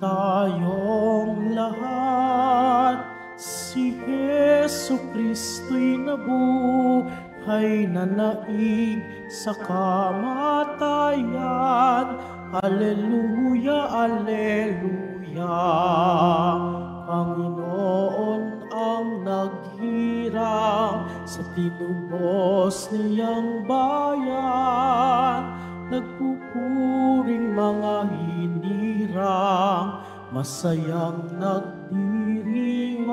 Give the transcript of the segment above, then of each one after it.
Tayong lahat, si Hesu Kristo'y nabuhay na naig sa kamatayan. Alleluia, alleluia. Panginoon ang naghirang sa tinubos niyang bayan. Nagpupuring mga hinirang, masayang nagdiriwang.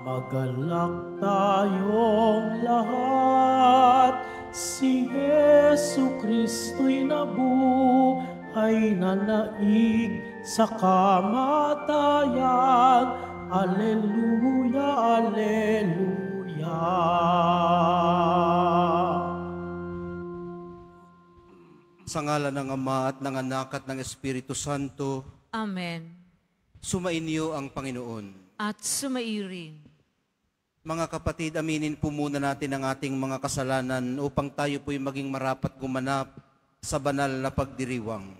Magalak tayong lahat, si Hesu Kristo'y nabuhay na naig sa kamatayan. Alleluia, alleluia. Sa ngalan ng Ama at ng Anak at ng Espiritu Santo. Amen. Sumainyo ang Panginoon. At sumairin. Mga kapatid, aminin po muna natin ang ating mga kasalanan upang tayo po'y maging marapat gumanap sa banal na pagdiriwang.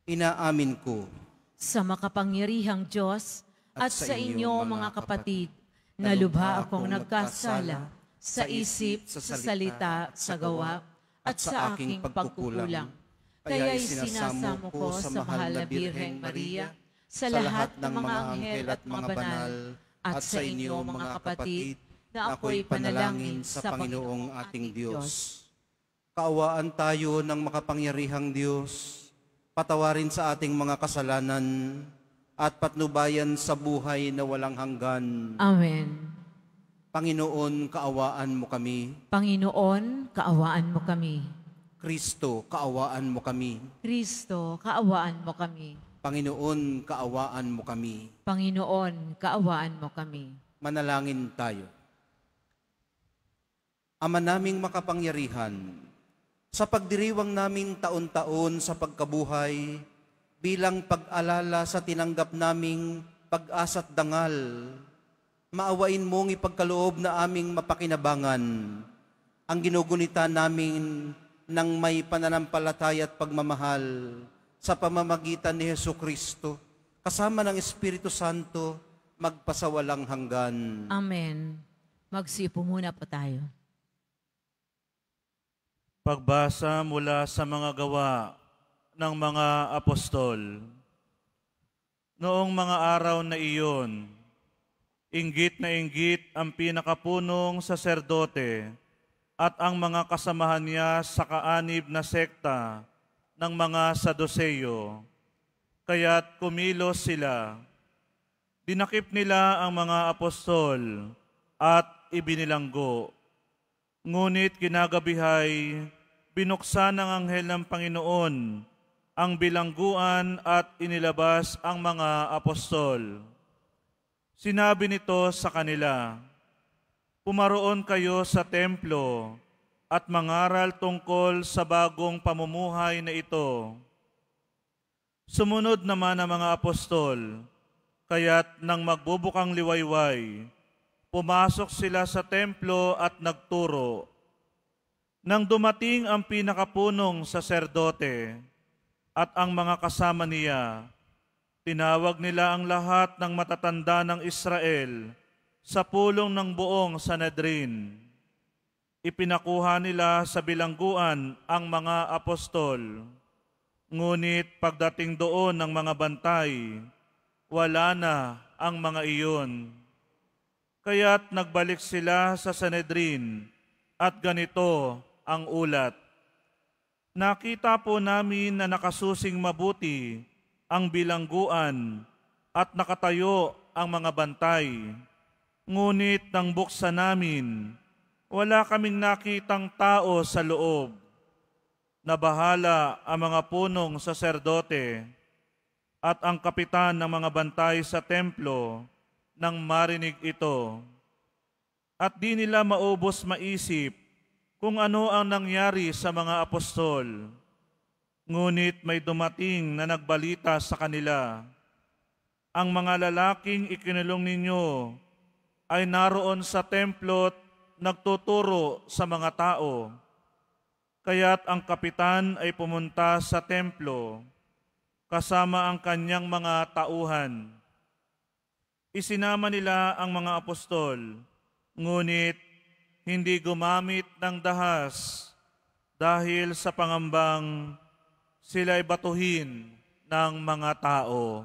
Inaamin ko Sa makapangyarihang Diyos at sa inyo mga kapatid, na lubha akong nagkasala sa isip, sa salita, sa gawa, at sa aking pagkukulang. Kaya'y sinasamo ko sa mahal na Birheng Maria, sa lahat ng mga anghel at mga banal, at sa inyo mga kapatid, na ako'y panalangin sa Panginoong ating Diyos. Kaawaan tayo ng makapangyarihang Diyos, patawarin sa ating mga kasalanan, at patnubayan sa buhay na walang hanggan. Amen. Panginoon, kaawaan mo kami. Panginoon, kaawaan mo kami. Kristo, kaawaan mo kami. Kristo, kaawaan mo kami. Panginoon, kaawaan mo kami. Panginoon, kaawaan mo kami. Manalangin tayo. Ama naming makapangyarihan, sa pagdiriwang naming taon-taon sa pagkabuhay, bilang pag-alala sa tinanggap naming pag-asa't dangal, maawain mong ipagkaloob na aming mapakinabangan ang ginugunita namin ng may pananampalataya at pagmamahal sa pamamagitan ni Hesu Kristo, kasama ng Espiritu Santo, magpasawalang hanggan. Amen. Magsipo muna po tayo. Pagbasa mula sa mga gawa ng mga apostol. Noong mga araw na iyon, inggit na inggit ang pinakapunong saserdote at ang mga kasamahan niya sa kaanib na sekta ng mga Saduseyo. Kaya't kumilos sila. Dinakip nila ang mga apostol at ibinilanggo. Ngunit kinagabihay, binuksan ng anghel ng Panginoon ang bilangguan at inilabas ang mga apostol. Sinabi nito sa kanila, "Pumaroon kayo sa templo at mangaral tungkol sa bagong pamumuhay na ito." Sumunod naman ang mga apostol, kaya't nang magbubukang liwayway, pumasok sila sa templo at nagturo. Nang dumating ang pinakapunong saserdote at ang mga kasama niya, tinawag nila ang lahat ng matatanda ng Israel sa pulong ng buong Sanhedrin. Ipinakuha nila sa bilangguan ang mga apostol. Ngunit pagdating doon ng mga bantay, wala na ang mga iyon. Kaya't nagbalik sila sa Sanhedrin at ganito ang ulat. Nakita po namin na nakasusing mabuti ang bilangguan at nakatayo ang mga bantay. Ngunit nang buksan namin, wala kaming nakitang tao sa loob. Nabahala ang mga punong saserdote at ang kapitan ng mga bantay sa templo nang marinig ito. At di nila maubos maisip kung ano ang nangyari sa mga apostol. Ngunit may dumating na nagbalita sa kanila, "Ang mga lalaking ikinulong ninyo ay naroon sa templo at nagtuturo sa mga tao." Kaya't ang kapitan ay pumunta sa templo kasama ang kanyang mga tauhan. Isinama nila ang mga apostol, ngunit hindi gumamit ng dahas dahil sa pangambang sila'y batuhin ng mga tao.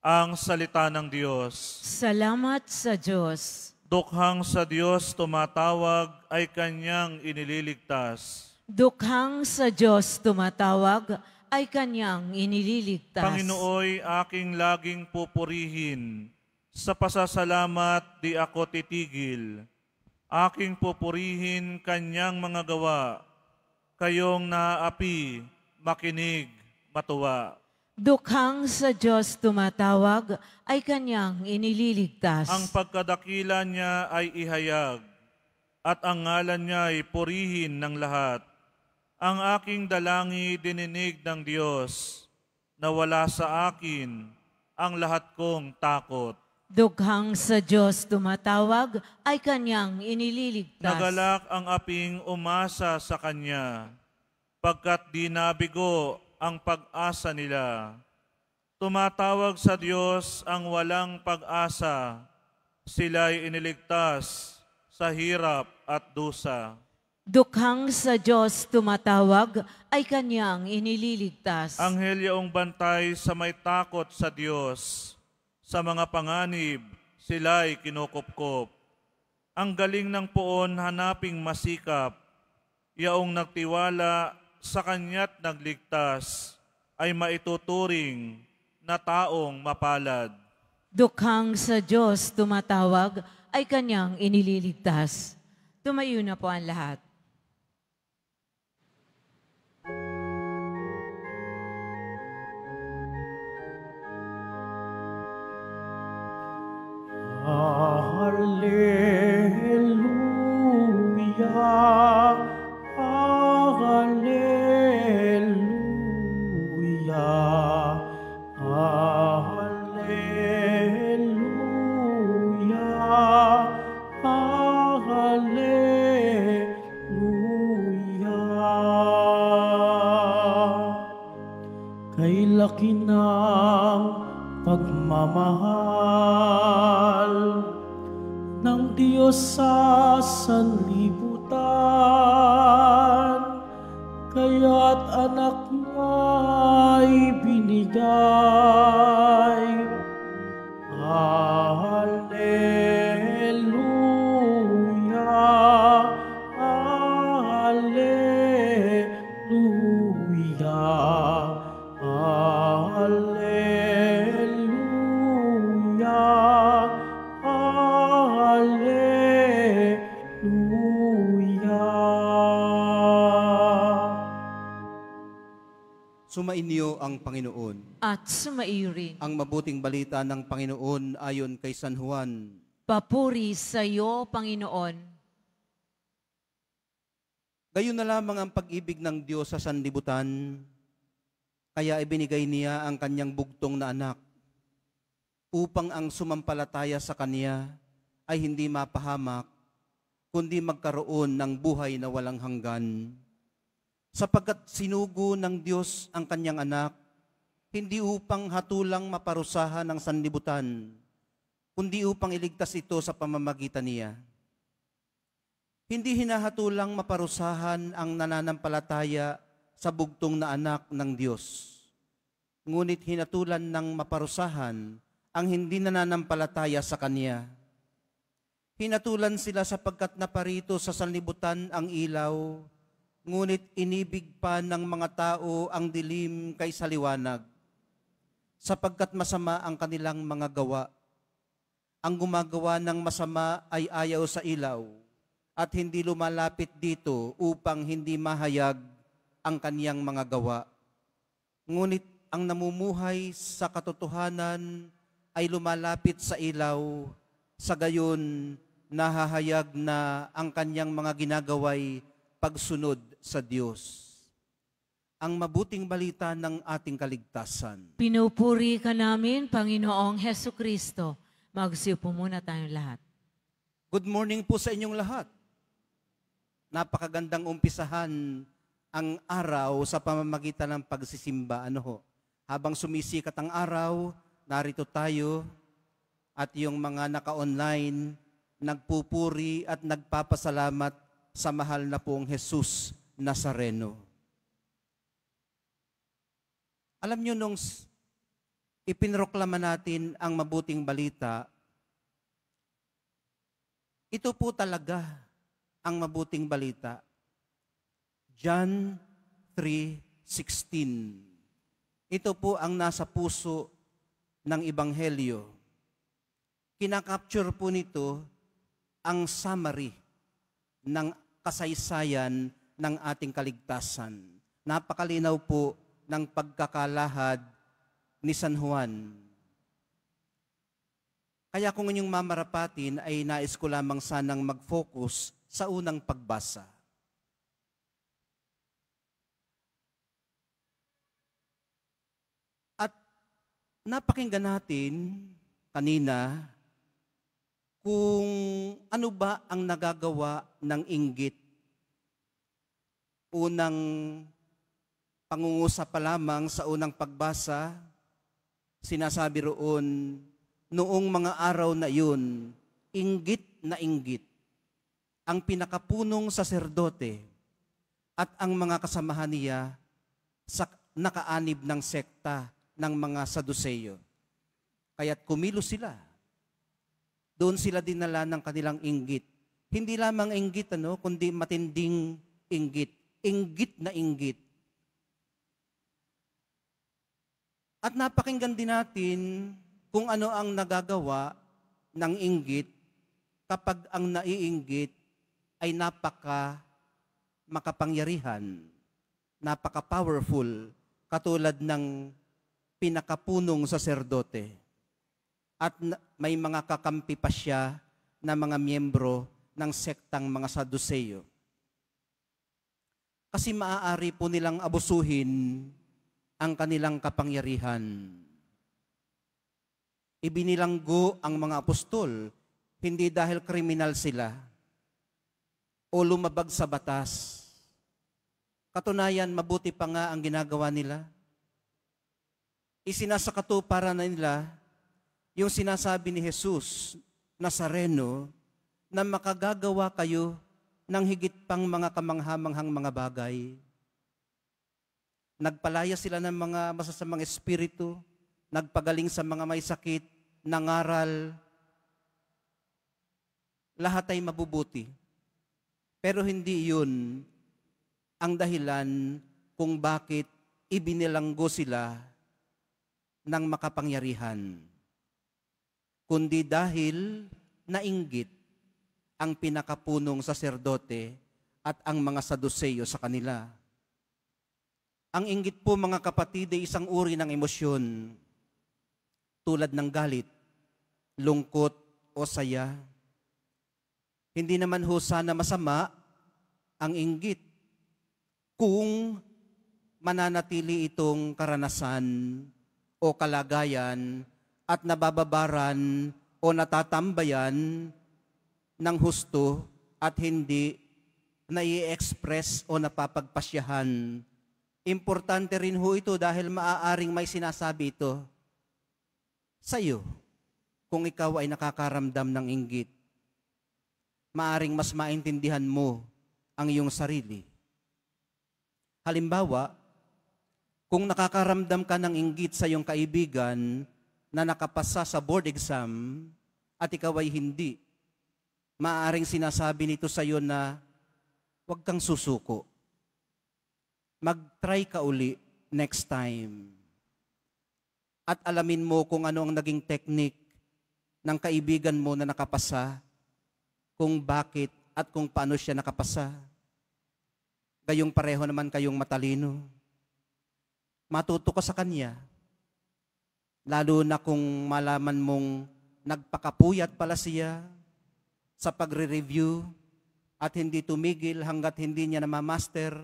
Ang salita ng Diyos. Salamat sa Diyos. Dukhang sa Diyos tumatawag ay kanyang inililigtas. Dukhang sa Diyos tumatawag ay kanyang inililigtas. Panginooy aking laging pupurihin, sa pasasalamat di ako titigil. Aking pupurihin kanyang mga gawa, kayong naaapi, makinig, matuwa. Dukhang sa Diyos tumatawag ay kanyang inililigtas. Ang pagkadakila niya ay ihayag, at ang ngalan niya ay purihin ng lahat. Ang aking dalangi dininig ng Diyos, na wala sa akin ang lahat kong takot. Dukhang sa Diyos tumatawag ay kanyang inililigtas. Nagalak ang aping umasa sa Kanya, pagkat di nabigo ang pag-asa nila. Tumatawag sa Diyos ang walang pag-asa, sila'y iniligtas sa hirap at dusa. Dukhang sa Diyos tumatawag ay kanyang inililigtas. Anghel yaong bantay sa may takot sa Diyos, sa mga panganib sila'y kinukupkop. Ang galing ng poon hanaping masikap, yaong nagtiwala sa kanya't nagligtas, ay maituturing na taong mapalad. Dukhang sa Diyos tumatawag ay kanyang inililigtas. Tumayo na po ang lahat. Hallelujah, hallelujah, hallelujah, hallelujah. Kay laki ng pagmamahal ng Diyos sa sanlibutan, kaya't anak niya'y binigay. Hallelujah, hallelujah, hallelujah, hallelujah. Sumainyo ang Panginoon. At sumaiyo rin. Ang mabuting balita ng Panginoon ayon kay San Juan. Papuri sa iyo, Panginoon. Gayon na lamang ang pag-ibig ng Diyos sa sanlibutan, kaya ibinigay niya ang kanyang bugtong na anak, upang ang sumampalataya sa Kanya ay hindi mapahamak, kundi magkaroon ng buhay na walang hanggan. Sapagkat sinugo ng Diyos ang kanyang anak, hindi upang hatulang maparusahan ng sanlibutan, kundi upang iligtas ito sa pamamagitan niya. Hindi hinahatulang maparusahan ang nananampalataya sa bugtong na anak ng Diyos, ngunit hinatulan ng maparusahan ang hindi nananampalataya sa Kanya. Hinatulan sila sapagkat naparito sa sanlibutan ang ilaw, ngunit inibig pa ng mga tao ang dilim kaysa liwanag, sapagkat masama ang kanilang mga gawa. Ang gumagawa ng masama ay ayaw sa ilaw, at hindi lumalapit dito upang hindi mahayag ang kaniyang mga gawa. Ngunit ang namumuhay sa katotohanan ay lumalapit sa ilaw, sa gayon nahahayag na ang kaniyang mga ginagaway pagsunod sa Diyos. Ang mabuting balita ng ating kaligtasan. Pinupuri ka namin, Panginoong Heso Kristo. Magsiupo muna tayong lahat. Good morning po sa inyong lahat. napakagandang umpisahan ang araw sa pamamagitan ng pagsisimba. Ano ho? Habang sumisikat ang araw, narito tayo at yung mga naka-online, nagpupuri at nagpapasalamat sa mahal na pong Jesus Nazareno. Alam nyo, nung ipinroklama natin ang mabuting balita, ito po talaga ang mabuting balita. John 3:16. Ito po ang nasa puso ng Ebanghelyo. Kinakapture po nito ang summary ng kasaysayan ng ating kaligtasan. Napakalinaw po ng pagkakalahad ni San Juan. Kaya kung inyong mamarapatin ay nais ko lamang sanang mag-focus sa unang pagbasa. At napakinggan natin kanina kung ano ba ang nagagawa ng inggit. Unang pangungusap pa lamang sa unang pagbasa, sinasabi roon, noong mga araw na yun, inggit na inggit, ang pinakapunong saserdote at ang mga kasamahan niya sa nakaanib ng sekta ng mga Saduseyo. Kaya't kumilos sila. Doon sila dinala ng kanilang inggit. Hindi lamang inggit, kundi matinding inggit. Inggit na inggit. At napakinggan din natin kung ano ang nagagawa ng inggit kapag ang naiinggit ay makapangyarihan, napaka-powerful, katulad ng pinakapunong saserdote. At may mga kakampi pa siya na mga miyembro ng sektang mga Saduseyo. Kasi maaari po nilang abusuhin ang kanilang kapangyarihan. Ibinilanggo ang mga apostol, hindi dahil kriminal sila o lumabag sa batas. Katunayan, mabuti pa nga ang ginagawa nila. Isinasakatuparan na nila yung sinasabi ni Jesus Nazareno na makagagawa kayo ng higit pang mga kamanghamanghang mga bagay. Nagpalaya sila ng mga masasamang espiritu, nagpagaling sa mga may sakit, nangaral. Lahat ay mabubuti. Pero hindi yun ang dahilan kung bakit ibinilanggo sila ng makapangyarihan. Kundi dahil nainggit ang pinakapunong saserdote at ang mga Saduseyo sa kanila. Ang inggit po, mga kapatid, ay isang uri ng emosyon tulad ng galit, lungkot o saya. Hindi naman ho sana masama ang inggit kung mananatili itong karanasan o kalagayan at nabababaran o natatambayan ng husto at hindi nai-express o napapagpasyahan. Importante rin ho ito dahil maaaring may sinasabi ito sa iyo kung ikaw ay nakakaramdam ng inggit. Maaaring mas maintindihan mo ang iyong sarili. Halimbawa, kung nakakaramdam ka ng inggit sa iyong kaibigan na nakapasa sa board exam at ikaw ay hindi, maaaring sinasabi nito sa iyo na huwag kang susuko. Mag-try ka uli next time. At alamin mo kung ano ang naging technique ng kaibigan mo na nakapasa, kung bakit at kung paano siya nakapasa. Gayong pareho naman kayong matalino. Matuto ka sa kanya. Lalo na kung malaman mong nagpakapuyat pala siya sa pagre-review at hindi tumigil hanggat hindi niya namamaster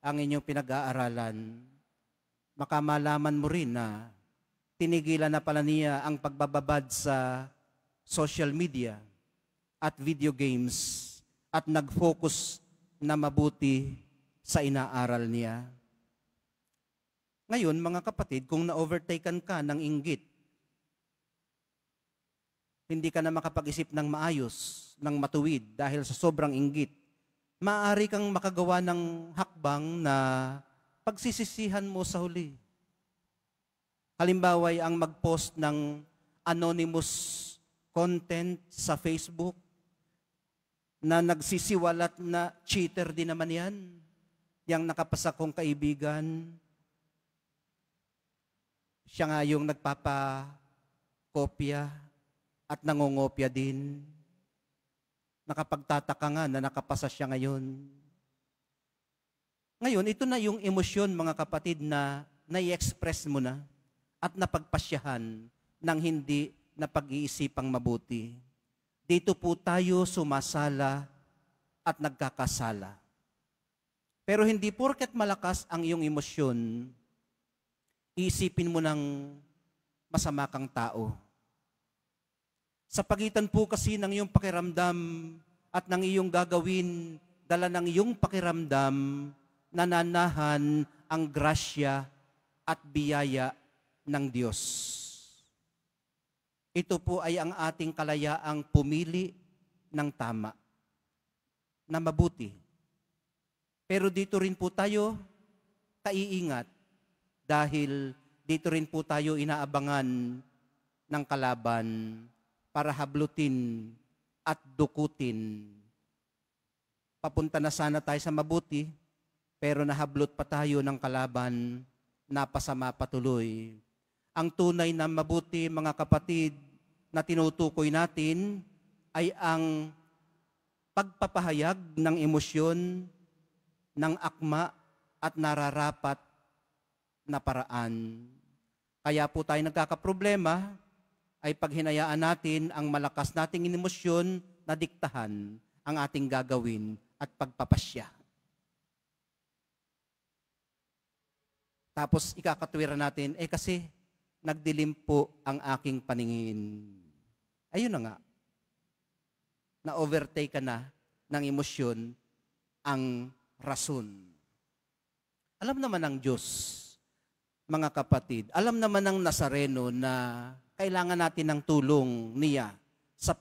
ang inyong pinag-aaralan. Makamalaman mo rin na tinigilan na pala niya ang pagbababad sa social media at video games at nag-focus na mabuti sa inaaral niya. Ngayon, mga kapatid, kung na-overtaken ka ng inggit, hindi ka na makapag-isip ng maayos, ng matuwid dahil sa sobrang inggit, maaari kang makagawa ng hakbang na pagsisisihan mo sa huli. Halimbawa ay ang mag-post ng anonymous content sa Facebook na nagsisiwalat na cheater din naman yan. Yang nakapasa kong kaibigan, siya nga yung nagpapakopya at nangongopya din. Nakapagtataka nga na nakapasa siya ngayon. Ngayon, ito na yung emosyon, mga kapatid, na nai-express mo na at napagpasyahan ng hindi na pag-iisipang mabuti. Dito po tayo sumasala at nagkakasala. Pero hindi porket malakas ang iyong emosyon, iisipin mo ng masama kang tao. Sa pagitan po kasi ng iyong pakiramdam at ng iyong gagawin, dala ng iyong pakiramdam, nananahan ang grasya at biyaya ng Diyos. Ito po ay ang ating kalayaang pumili ng tama, na mabuti. Pero dito rin po tayo kaiingat dahil dito rin po tayo inaabangan ng kalaban para hablutin at dukutin. Papunta na sana tayo sa mabuti, pero nahablot pa tayo ng kalaban, napasama patuloy. Ang tunay na mabuti, mga kapatid, na tinutukoy natin ay ang pagpapahayag ng emosyon, ng akma at nararapat na paraan. Kaya po tayo nagkakaproblema ay pag hinayaan natin ang malakas nating emosyon na diktahan ang ating gagawin at pagpapasya. Tapos ikakatwiran natin, kasi nagdilim po ang aking paningin. Ayun na nga, na-overtake ka na ng emosyon ang rason. Alam naman ng Diyos, mga kapatid, alam naman ng Nazareno na kailangan natin ng tulong niya sa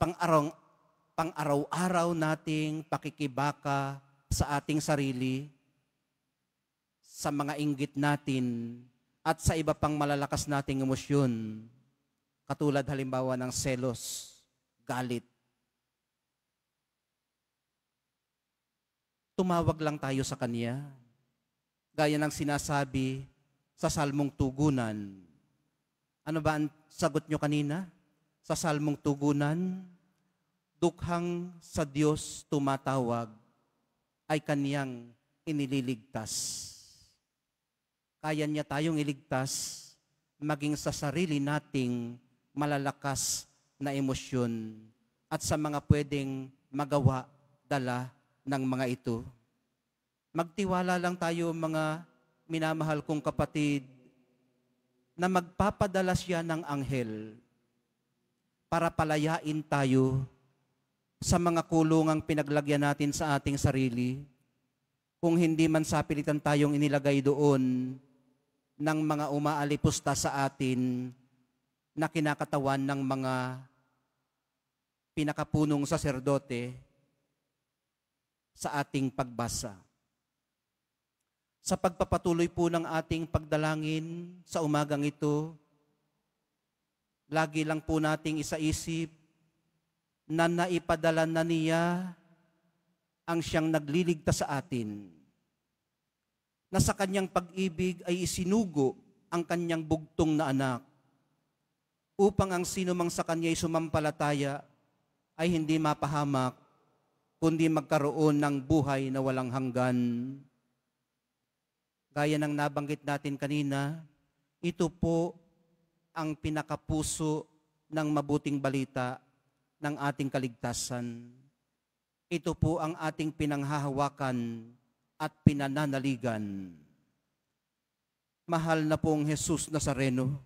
pang-araw-araw nating pakikibaka sa ating sarili, sa mga inggit natin, at sa iba pang malalakas nating emosyon, katulad halimbawa ng selos, galit. Tumawag lang tayo sa Kanya. Gaya ng sinasabi sa Salmong Tugunan. Ano ba ang sagot nyo kanina? Sa Salmong Tugunan, dukhang sa Diyos tumatawag ay Kaniyang inililigtas. Kaya niya tayong iligtas maging sa sarili nating malalakas na emosyon at sa mga pwedeng magawa, dala ng mga ito. Magtiwala lang tayo, mga minamahal kong kapatid, na magpapadala siya ng anghel para palayain tayo sa mga kulungang pinaglagyan natin sa ating sarili, kung hindi man sapilitan tayong inilagay doon ng mga umaalipusta sa atin na kinakatawan ng mga pinakapunong saserdote sa ating pagbasa. Sa pagpapatuloy po ng ating pagdalangin sa umagang ito, lagi lang po nating isaisip na naipadala na niya ang siyang nagliligtas sa atin, na sa kanyang pag-ibig ay isinugo ang kanyang bugtong na anak, upang ang sino mang sa kanya'y sumampalataya ay hindi mapahamak, kundi magkaroon ng buhay na walang hanggan. Gaya ng nabanggit natin kanina, ito po ang pinakapuso ng mabuting balita ng ating kaligtasan. Ito po ang ating pinanghahawakan at pinananaligan. Mahal na pong Jesus Nazareno,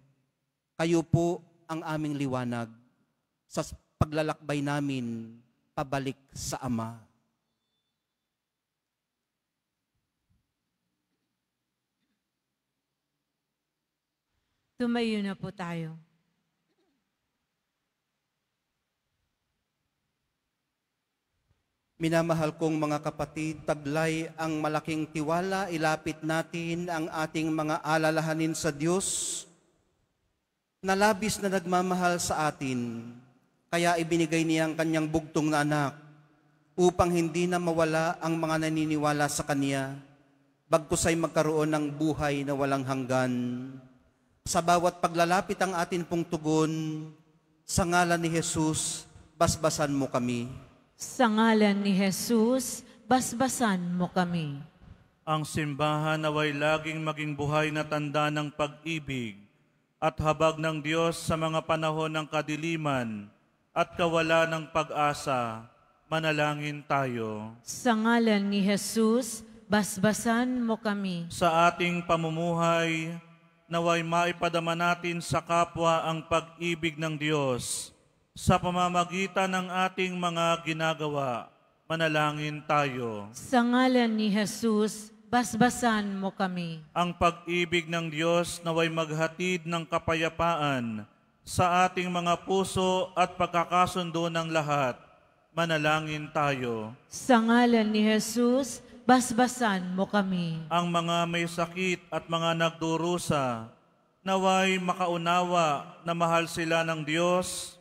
kayo po ang aming liwanag sa paglalakbay namin pabalik sa Ama. Tumayo na po tayo. Minamahal kong mga kapatid, taglay ang malaking tiwala, ilapit natin ang ating mga alalahanin sa Diyos na labis na nagmamahal sa atin. Kaya ibinigay niya ang kanyang bugtong na anak upang hindi na mawala ang mga naniniwala sa Kanya, bagkus ay magkaroon ng buhay na walang hanggan. Sa bawat paglalapit ang atin pong tugon, sa ngalan ni Jesus, basbasan mo kami. Sa ngalan ni Jesus, basbasan mo kami. Ang simbahan naway laging maging buhay na tanda ng pag-ibig at habag ng Diyos sa mga panahon ng kadiliman at kawalan ng pag-asa. Manalangin tayo. Sa ngalan ni Jesus, basbasan mo kami. Sa ating pamumuhay, naway maipadama natin sa kapwa ang pag-ibig ng Diyos. Sa pamamagitan ng ating mga ginagawa, manalangin tayo. Sa ngalan ni Jesus, basbasan mo kami. Ang pag-ibig ng Diyos naway maghatid ng kapayapaan sa ating mga puso at pagkakasundo ng lahat. Manalangin tayo. Sa ngalan ni Jesus, basbasan mo kami. Ang mga may sakit at mga nagdurusa, naway makaunawa na mahal sila ng Diyos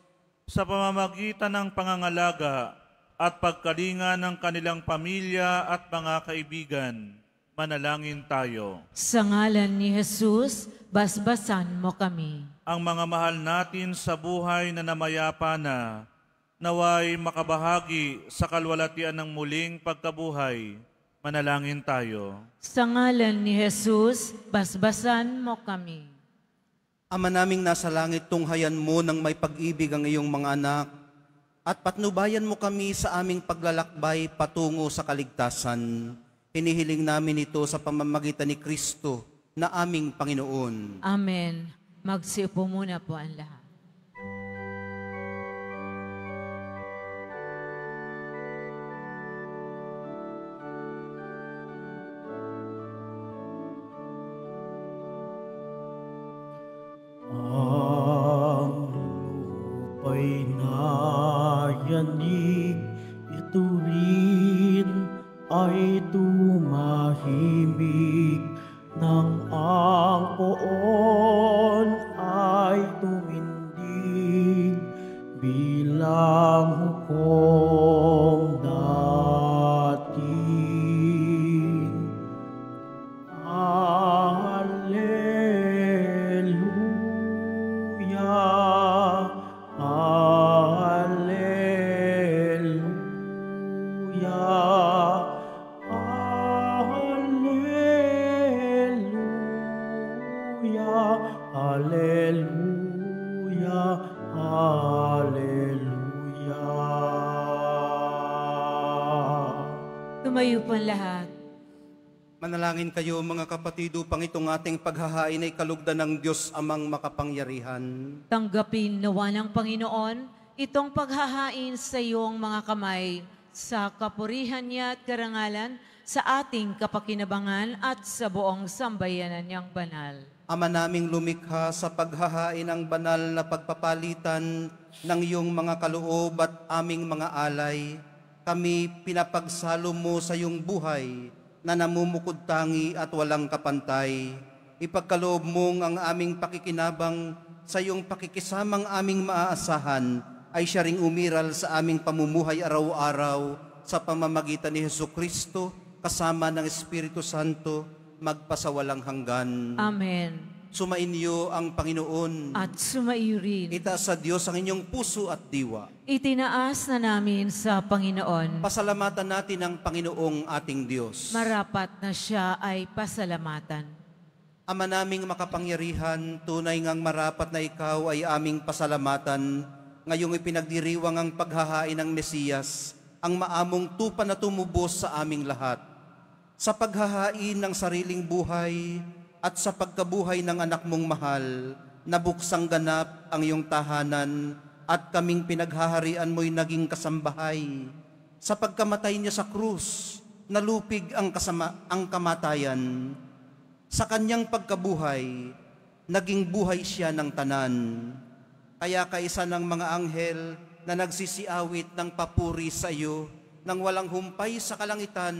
sa pamamagitan ng pangangalaga at pagkalinga ng kanilang pamilya at mga kaibigan. Manalangin tayo. Sa ngalan ni Jesus, basbasan mo kami. Ang mga mahal natin sa buhay na namayapa na, naway makabahagi sa kalwalatian ng muling pagkabuhay. Manalangin tayo. Sa ngalan ni Jesus, basbasan mo kami. Ama naming nasa langit, tunghayan mo ng may pag-ibig ang iyong mga anak at patnubayan mo kami sa aming paglalakbay patungo sa kaligtasan. Hinihiling namin ito sa pamamagitan ni Kristo na aming Panginoon. Amen. Magsiupo muna po ang lahat. Ang lupa'y nayanig, ito rin ay tumahimik, nang ang poon ay tumindig bilang hukom natin. Hallelujah, hallelujah. Tumayo po ang lahat. Manalangin kayo mga kapatid upang itong ating paghahain ay kalugdan ng Diyos amang makapangyarihan. Tanggapin nawa ng Panginoon itong paghahain sa iyong mga kamay, sa kapurihan niya at karangalan, sa ating kapakinabangan at sa buong sambayanan niyang banal. Ama naming lumikha, sa paghahain ng banal na pagpapalitan ng iyong mga kaloob at aming mga alay, kami pinapagsalo mo sa iyong buhay na namumukod tangi at walang kapantay. Ipagkaloob mong ang aming pakikinabang sa iyong pakikisamang aming maaasahan ay siya ring umiral sa aming pamumuhay araw-araw sa pamamagitan ni Jesucristo kasama ng Espiritu Santo magpasawalang hanggan. Amen. Sumainyo ang Panginoon. At sumaiyo rin. Itaas sa Diyos ang inyong puso at diwa. Itinaas na namin sa Panginoon. Pasalamatan natin ang Panginoong ating Diyos. Marapat na siya ay pasalamatan. Ama naming makapangyarihan, tunay ngang marapat na ikaw ay aming pasalamatan. Ngayong ipinagdiriwang ang paghahain ng Mesiyas, ang maamong tupa na tumubos sa aming lahat. Sa paghahain ng sariling buhay at sa pagkabuhay ng anak mong mahal, nabuksang ganap ang iyong tahanan at kaming pinaghaharian mo'y naging kasambahay. Sa pagkamatay niya sa krus, nalupig ang kamatayan. Sa kanyang pagkabuhay, naging buhay siya ng tanan. Kaya kaisa ng mga anghel na nagsisiawit ng papuri sa iyo, nang walang humpay sa kalangitan,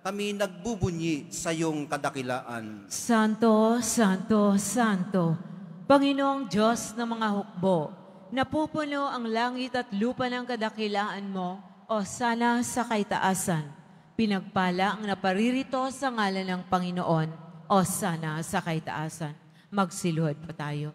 kami nagbubunyi sa iyong kadakilaan. Santo, Santo, Santo, Panginoong Diyos ng mga hukbo, napupuno ang langit at lupa ng kadakilaan mo, o sana sa kaitaasan. Pinagpala ang naparirito sa ngalan ng Panginoon, o sana sa kaitaasan. Magsiluhod pa tayo.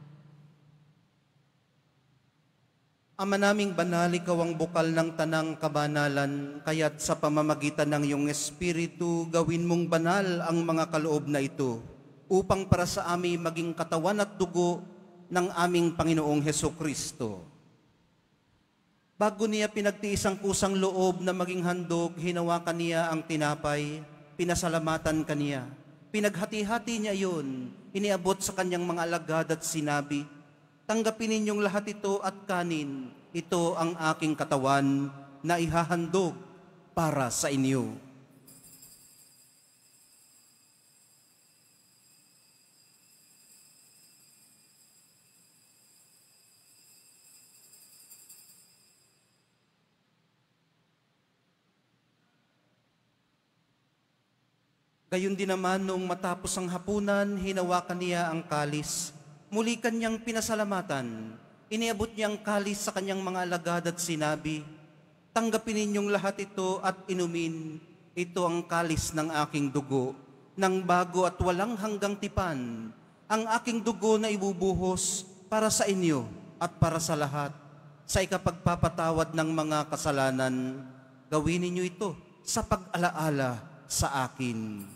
Ama naming banal, ikaw ang bukal ng tanang kabanalan, kaya't sa pamamagitan ng iyong Espiritu, gawin mong banal ang mga kaloob na ito, upang para sa amin maging katawan at dugo ng aming Panginoong Hesukristo. Bago niya pinagtiis ang kusang loob na maging handog, hinawakan niya ang tinapay, pinasalamatan kaniya. Pinaghati-hati niya yun, iniabot sa kanyang mga alagad at sinabi, tanggapin ninyong lahat ito at kanin. Ito ang aking katawan na ihahandog para sa inyo. Gayon din naman noong matapos ang hapunan, hinawakan niya ang kalis. Muli kanyang pinasalamatan, iniabot niyang kalis sa kanyang mga alagad at sinabi, tanggapin ninyong lahat ito at inumin, ito ang kalis ng aking dugo, ng bago at walang hanggang tipan, ang aking dugo na ibubuhos para sa inyo at para sa lahat, sa ikapagpapatawad ng mga kasalanan. Gawin ninyo ito sa pag-alaala sa akin.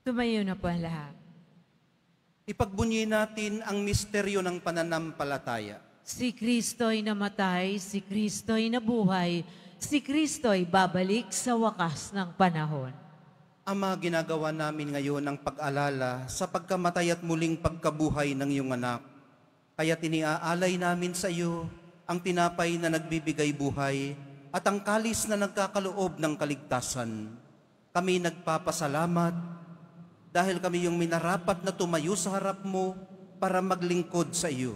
Tumayo na po ang lahat. Ipagbunyi natin ang misteryo ng pananampalataya. Si Kristo'y namatay, si Kristo'y nabuhay, si Kristo'y babalik sa wakas ng panahon. Ama, ginagawa namin ngayon ang pag-alala sa pagkamatay at muling pagkabuhay ng iyong anak. Kaya tiniaalay namin sa iyo ang tinapay na nagbibigay buhay at ang kalis na nagkakaloob ng kaligtasan. Kami nagpapasalamat dahil kami yung minarapat na tumayo sa harap mo para maglingkod sa iyo.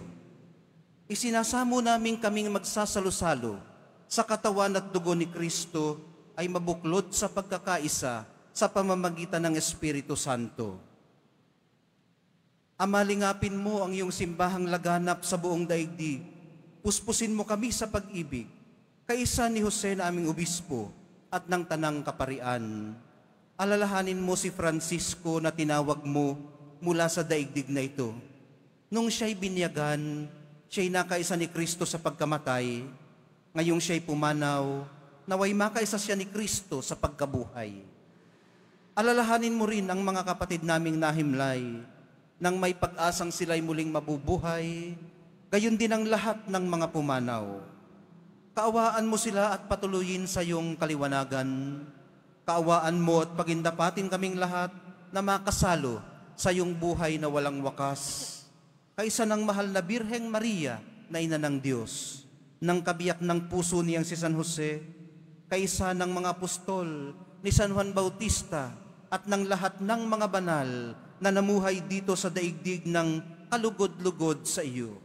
Isinasamo namin kaming magsasalo-salo sa katawan at dugo ni Kristo ay mabuklod sa pagkakaisa sa pamamagitan ng Espiritu Santo. Amalingapin mo ang iyong simbahang laganap sa buong daigdig. Puspusin mo kami sa pag-ibig, kaisa ni Jose na aming obispo at ng tanang kaparian. Alalahanin mo si Francisco na tinawag mo mula sa daigdig na ito. Nung siya'y binyagan, siya'y nakaisa ni Kristo sa pagkamatay. Ngayong siya'y pumanaw, naway makaisa siya ni Kristo sa pagkabuhay. Alalahanin mo rin ang mga kapatid naming nahimlay, nang may pag-asang sila'y muling mabubuhay, gayon din ang lahat ng mga pumanaw. Kaawaan mo sila at patuloyin sa iyong kaliwanagan. Kaawaan mo at pagindapatin kaming lahat na makasalo sa iyong buhay na walang wakas. Kaisa ng mahal na Birheng Maria na ina ng Diyos, ng kabiyak ng puso niyang si San Jose, kaisa ng mga apostol ni San Juan Bautista at ng lahat ng mga banal na namuhay dito sa daigdig ng kalugod-lugod sa iyo.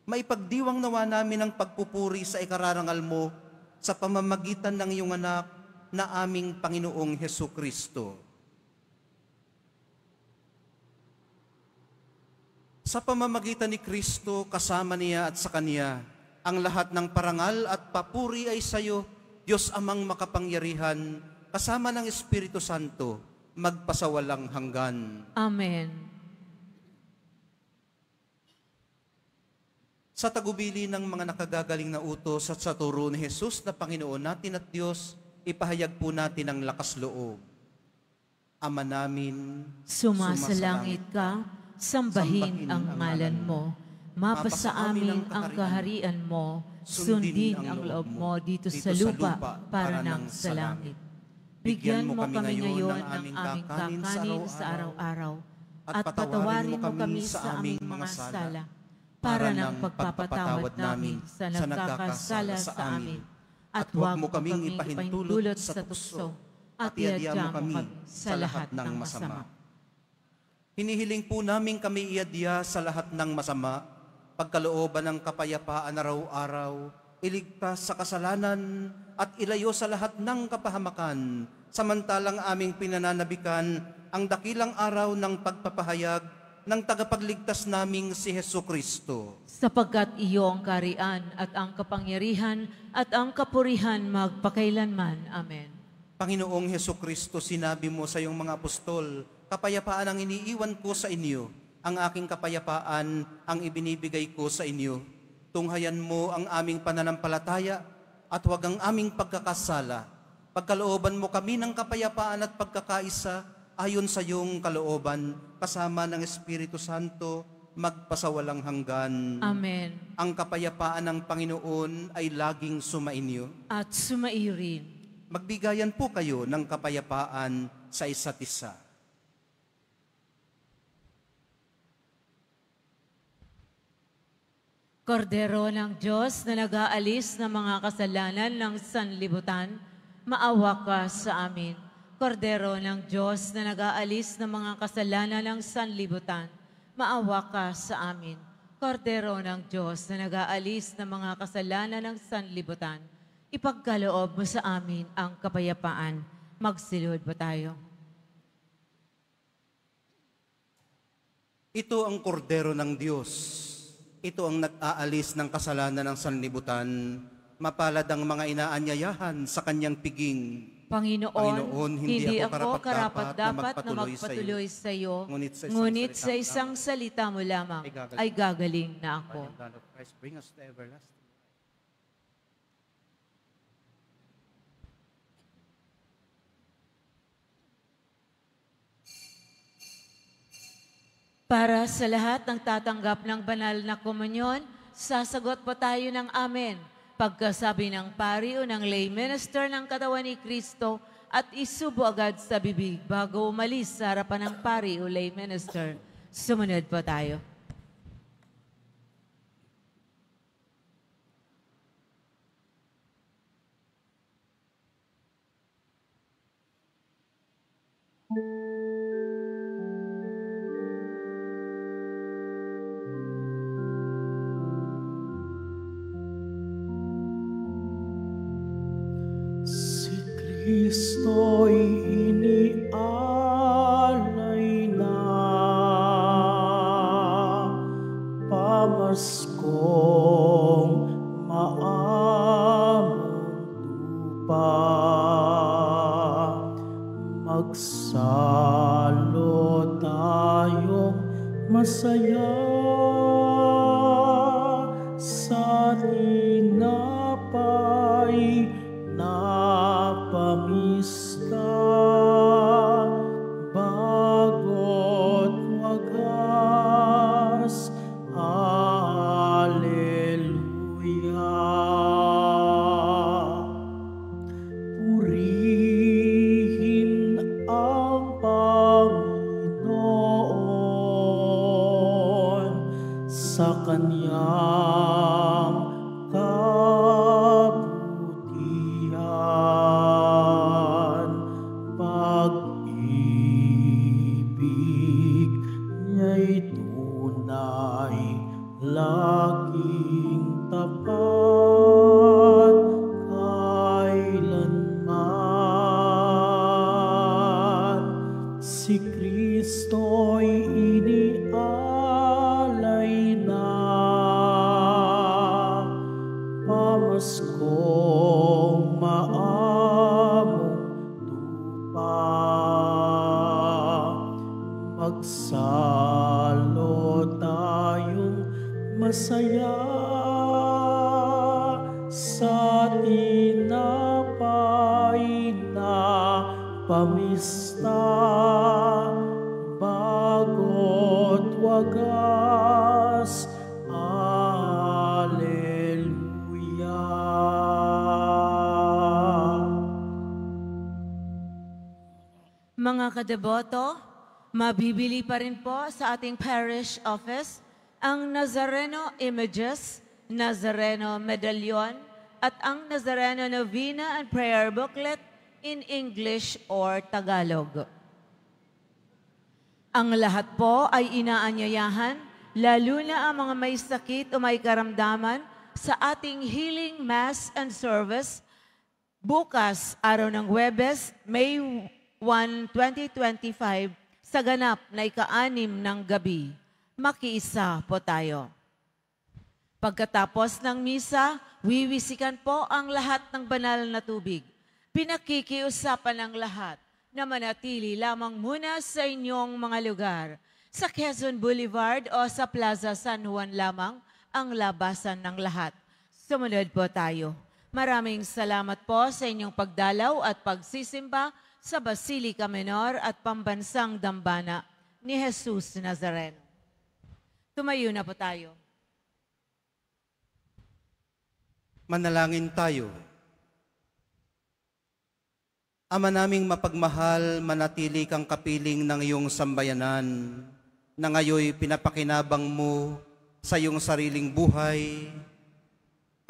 Maipagdiwang nawa namin ang pagpupuri sa ikararangal mo sa pamamagitan ng iyong anak na aming Panginoong Hesukristo. Sa pamamagitan ni Kristo, kasama niya at sa Kanya, ang lahat ng parangal at papuri ay sa iyo, Diyos Amang makapangyarihan, kasama ng Espiritu Santo, magpasawalang hanggan. Amen. Sa tagubili ng mga nakagagaling na utos at sa turo ni Jesus na Panginoon natin at Diyos, ipahayag po natin ang lakas loob. Ama namin, Sumasalangit ka, sambahin ang ngalan mo. Mapasa amin ang kaharian mo, sundin ang loob mo dito sa lupa para nang sa langit. Bigyan mo kami ngayon ng aming kakanin sa araw-araw at patawarin mo kami sa aming mga sala para ng pagpapatawad namin sa nagkakasala sa amin. At huwag mo kaming ipahintulot sa tukso at iadya mo kami sa lahat ng masama. Hinihiling po namin kami iadya sa lahat ng masama, pagkalooban ng kapayapaan araw-araw, iligtas sa kasalanan at ilayo sa lahat ng kapahamakan, samantalang aming pinananabikan ang dakilang araw ng pagpapahayag ng tagapagligtas naming si Jesucristo. Sapagkat iyo ang karian at ang kapangyarihan at ang kapurihan magpakailanman. Amen. Panginoong Jesucristo, sinabi mo sa iyong mga apostol, kapayapaan ang iniiwan ko sa inyo, ang aking kapayapaan ang ibinibigay ko sa inyo. Tunghayan mo ang aming pananampalataya at huwag ang aming pagkakasala. Pagkalooban mo kami ng kapayapaan at pagkakaisa ayon sa iyong kalooban, kasama ng Espiritu Santo, magpasawalang hanggan. Amen. Ang kapayapaan ng Panginoon ay laging sumainyo. At sumairin. Magbigayan po kayo ng kapayapaan sa isa't isa. Kordero ng Diyos na nag-aalis ng mga kasalanan ng sanlibutan, maawa ka sa amin. Kordero ng Diyos na nag-aalis ng mga kasalanan ng sanlibutan, maawa ka sa amin. Kordero ng Diyos na nag-aalis ng mga kasalanan ng sanlibutan, ipagkaloob mo sa amin ang kapayapaan. Magsilod ba tayo? Ito ang kordero ng Diyos. Ito ang nag-aalis ng kasalanan ng sanlibutan. Mapalad ang mga inaanyayahan sa kanyang piging. Panginoon, hindi ako karapat-dapat na magpatuloy sa iyo, ngunit sa isang salita mo lamang ay gagaling na ako. Bring us to everlasting. Para sa lahat ng tatanggap ng banal na komunyon, sasagot po tayo ng amen. Pagkasabi ng pari o ng lay minister ng katawan ni Kristo at isubo agad sa bibig bago umalis sa harapan ng pari o lay minister. Sumunod po tayo. Kristo'y inialay na, pamaskong maamong tupa. Magsalo tayong masaya sa tinapay na pamista, bago't wagas. Alleluia. Purihin ang Panginoon sa kanyang pag-ibig niya'y tunay, laging tapat kailanman. Si Kristo'y inialay na, pamaskong maamong tupa. Magsalo tayong masaya sa tinapay na pamista, bago't wagas. Alleluia. Mga kadeboto, mabibili pa rin po sa ating parish office ang Nazareno Images, Nazareno Medallion, at ang Nazareno Novena and Prayer Booklet in English or Tagalog. Ang lahat po ay inaanyayahan, lalo na ang mga may sakit o may karamdaman, sa ating Healing Mass and Service bukas, araw ng Huwebes, May 1, 2025, sa ganap na ika-6 ng gabi. Makiisa po tayo. Pagkatapos ng misa, wiwisikan po ang lahat ng banal na tubig. Pinakikiusapan ng lahat na manatili lamang muna sa inyong mga lugar. Sa Quezon Boulevard o sa Plaza San Juan lamang ang labasan ng lahat. Sumunod po tayo. Maraming salamat po sa inyong pagdalaw at pagsisimba sa Basilica Menor at Pambansang Dambana ni Jesus Nazareno. Tumayo na po tayo. Manalangin tayo. Ama naming mapagmahal, manatili kang kapiling ng iyong sambayanan na ngayoy pinapakinabang mo sa iyong sariling buhay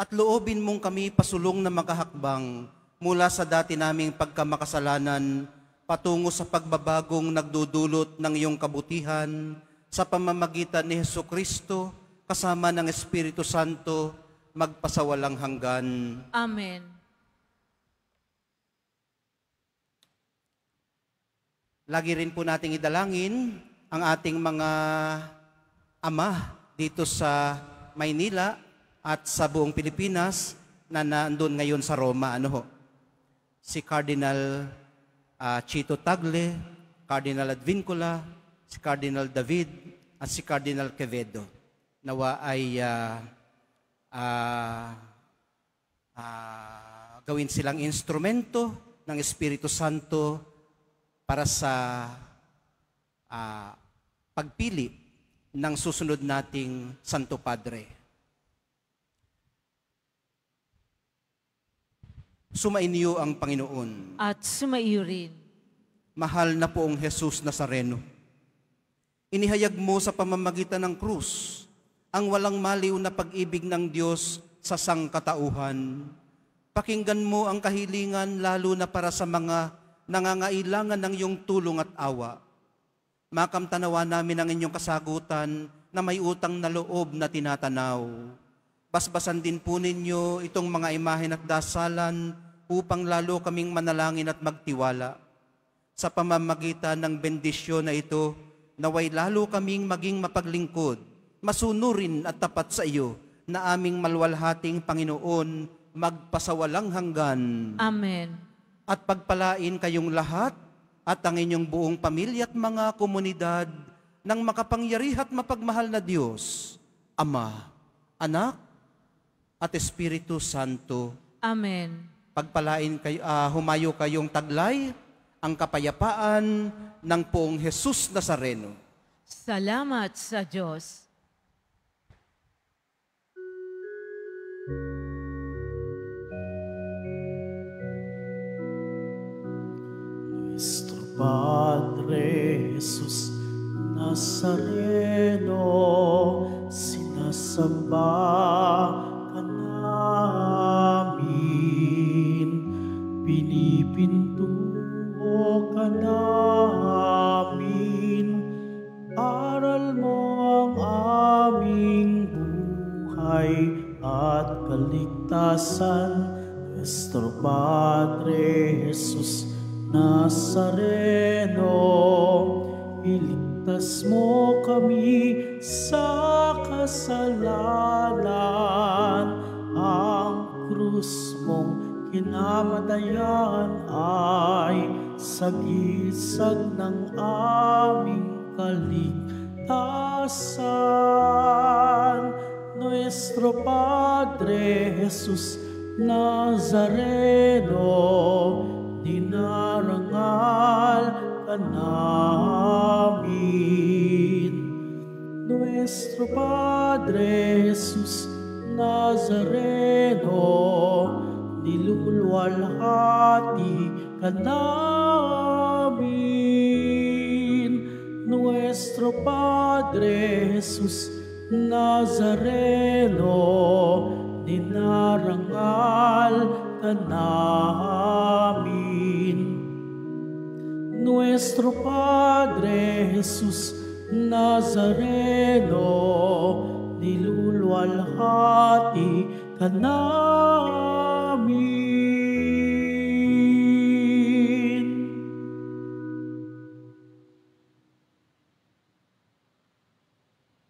at loobin mong kami pasulong na makahakbang mula sa dati naming pagkamakasalanan patungo sa pagbabagong nagdudulot ng iyong kabutihan sa pamamagitan ni Hesukristo kasama ng Espiritu Santo magpasawalang hanggan. Amen. Lagi rin po nating idalangin ang ating mga ama dito sa Maynila at sa buong Pilipinas na nandun ngayon sa Roma. Si Cardinal Chito Tagle, Cardinal Advincula, si Cardinal David, at si Cardinal Quevedo. Nawa ay gawin silang instrumento ng Espiritu Santo para sa pagpili ng susunod nating Santo Padre. Sumainyo ang Panginoon. At sumaiyo rin. Mahal na poong Jesus Nazareno, inihayag mo sa pamamagitan ng krus ang walang maliw na pag-ibig ng Diyos sa sangkatauhan. Pakinggan mo ang kahilingan lalo na para sa mga nangangailangan ng iyong tulong at awa. Makamtanawa namin ang inyong kasagutan na may utang na loob na tinatanaw. Basbasan din po ninyo itong mga imahen at dasalan upang lalo kaming manalangin at magtiwala. Sa pamamagitan ng bendisyon na ito, naway lalo kaming maging mapaglingkod, masunurin at tapat sa iyo na aming malwalhating Panginoon magpasawalang hanggan. Amen. At pagpalain kayong lahat at ang inyong buong pamilya at mga komunidad ng makapangyarihan at mapagmahal na Diyos, Ama, Anak, at Espiritu Santo. Amen. Pagpalain kayo, humayo kayong taglay ang kapayapaan ng poong Jesus Nazareno. Salamat sa Diyos. Nuestro Padre Jesus Nazareno, sinasamba ka namin, pinipintuho ka namin, aral mo ang aming buhay at kaligtasan. Nuestro Padre Jesus Nazareno, iligtas mo kami sa kasalanan. Ang krus mong kinamatayan ay sagisag ng aming kaligtasan. Nuestro Padre Jesus Nazareno, dinarangal ka namin. Nuestro Padre Jesus Nazareno, niluluwalhati ka namin. Nuestro Padre Jesus Nazareno, dinarangal ka namin. Nuestro Padre Jesus Nazareno, niluluwalhati ka namin.